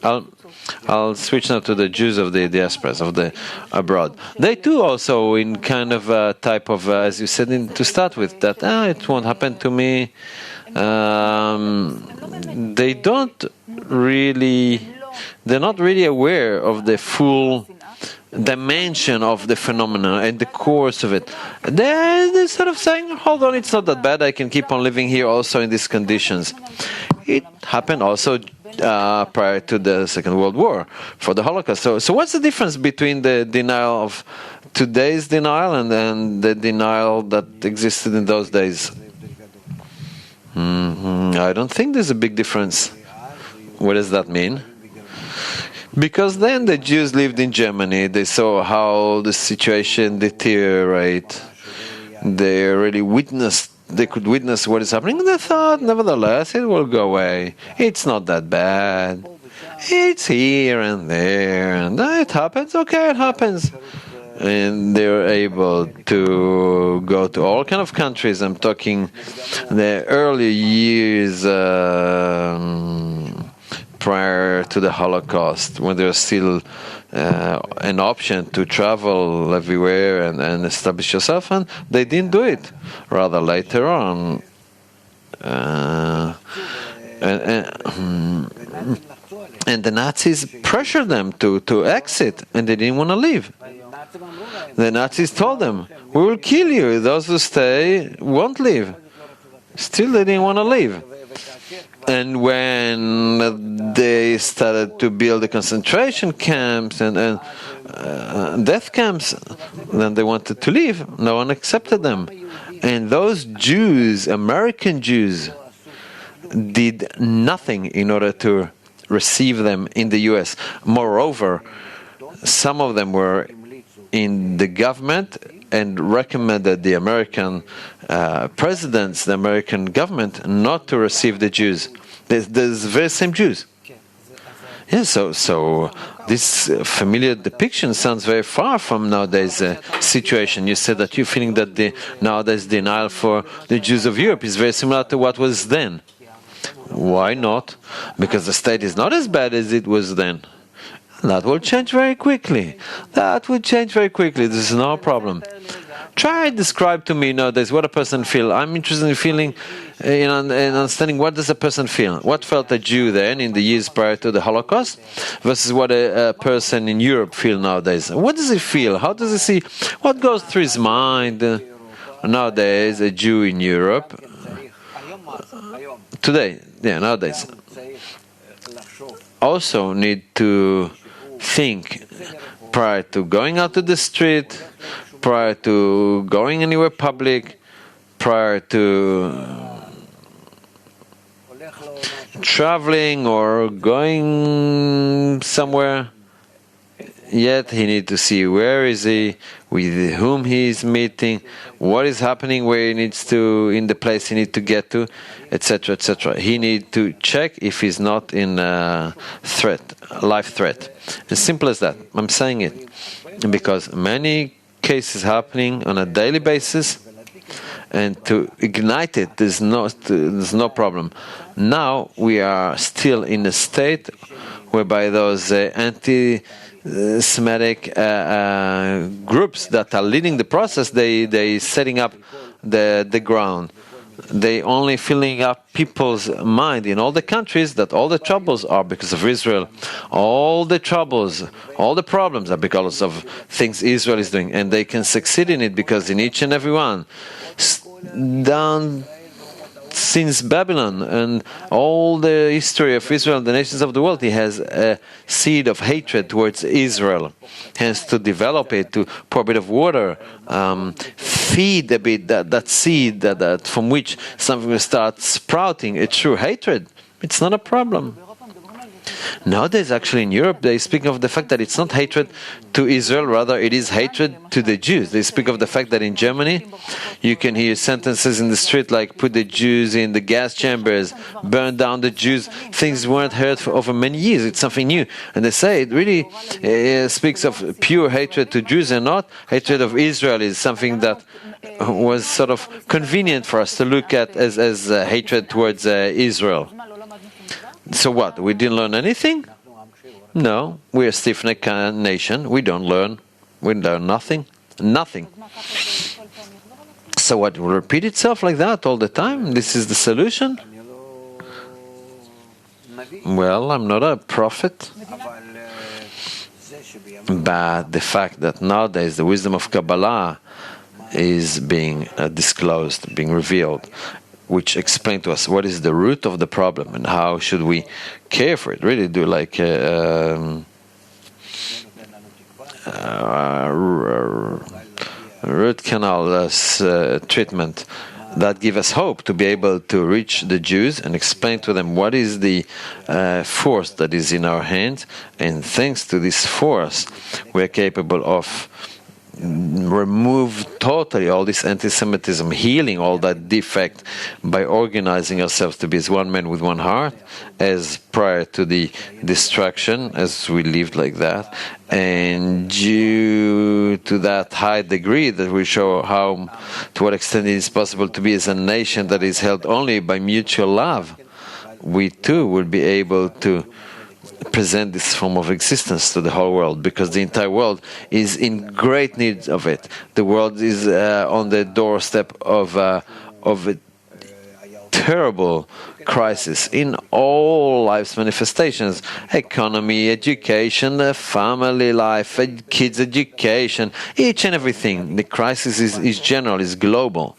I'll switch now to the Jews of the diasporas, of the abroad. They too also in kind of a type of, as you said to start with, that it won't happen to me. They don't really, they're not really aware of the full dimension of the phenomenon and the course of it. They're sort of saying, hold on, it's not that bad, I can keep on living here also in these conditions. It happened also prior to the Second World War, for the Holocaust. So what's the difference between the denial of today's denial and the denial that existed in those days? I don't think there's a big difference. What does that mean? Because then the Jews lived in Germany, they saw how the situation deteriorate. They really they could witness what is happening, and they thought, nevertheless, it will go away. It's not that bad. It's here and there, and it happens, okay, it happens. And they're able to go to all kind of countries. I'm talking the early years prior to the Holocaust, when there was still an option to travel everywhere and establish yourself, and they didn't do it. Rather later on, and the Nazis pressured them to exit, and they didn't want to leave. The Nazis told them, "We will kill you. Those who stay won't leave." Still, they didn't want to leave. And when they started to build the concentration camps and death camps, then they wanted to leave. No one accepted them. And those Jews, American Jews, did nothing in order to receive them in the U.S. Moreover, some of them were in the government and recommended the American presidents, the American government, not to receive the Jews. There's the very same Jews. Yeah, so this familiar depiction sounds very far from nowadays situation. You said that you're feeling that the nowadays denial for the Jews of Europe is very similar to what was then. Why not? Because the state is not as bad as it was then. That will change very quickly. That will change very quickly. This is no problem. Try and describe to me nowadays what a person feels. I'm interested in feeling, in understanding what does a person feel. What felt a Jew then in the years prior to the Holocaust versus what a person in Europe feel nowadays. What does he feel? How does he see? What goes through his mind nowadays? A Jew in Europe today, nowadays, also need to think prior to going out to the street, prior to going anywhere public, prior to traveling or going somewhere. Yet he needs to see where is he, with whom he is meeting, what is happening where he needs to, in the place he needs to get to, etc., etc. He needs to check if he's not in a life threat. As simple as that. I'm saying it because many cases happening on a daily basis, and to ignite it, there's no problem. Now we are still in a state whereby those anti-Semitic groups that are leading the process, they setting up the ground. They only filling up people's mind in all the countries that all the troubles are because of Israel. All the troubles, all the problems are because of things Israel is doing, and they can succeed in it because in each and every one, down since Babylon and all the history of Israel, the nations of the world, he has a seed of hatred towards Israel. Hence, to develop it, to pour a bit of water, feed a bit that seed that from which something will start sprouting a true hatred. It's not a problem. Nowadays, actually, in Europe, they speak of the fact that it's not hatred to Israel, rather it is hatred to the Jews. They speak of the fact that in Germany, you can hear sentences in the street like put the Jews in the gas chambers, burn down the Jews. Things weren't heard for over many years. It's something new. And they say it really speaks of pure hatred to Jews and not hatred of Israel is something that was sort of convenient for us to look at as hatred towards Israel. So what? We didn't learn anything? No, we're a stiff-necked nation. We don't learn. We learn nothing. Nothing. So what, will repeat itself like that all the time? This is the solution? Well, I'm not a prophet. But the fact that nowadays the wisdom of Kabbalah is being disclosed, being revealed, which explain to us what is the root of the problem and how should we care for it. Really do like root canal treatment that give us hope to be able to reach the Jews and explain to them what is the force that is in our hands, and thanks to this force we are capable of remove totally all this anti-Semitism, healing all that defect by organizing ourselves to be as one man with one heart, as prior to the destruction, as we lived like that. And due to that high degree that we show how, to what extent it is possible to be as a nation that is held only by mutual love, we too will be able to present this form of existence to the whole world, because the entire world is in great need of it. The world is on the doorstep of a terrible crisis in all life's manifestations: economy, education, family life, kids' education, each and everything. The crisis is general, is global.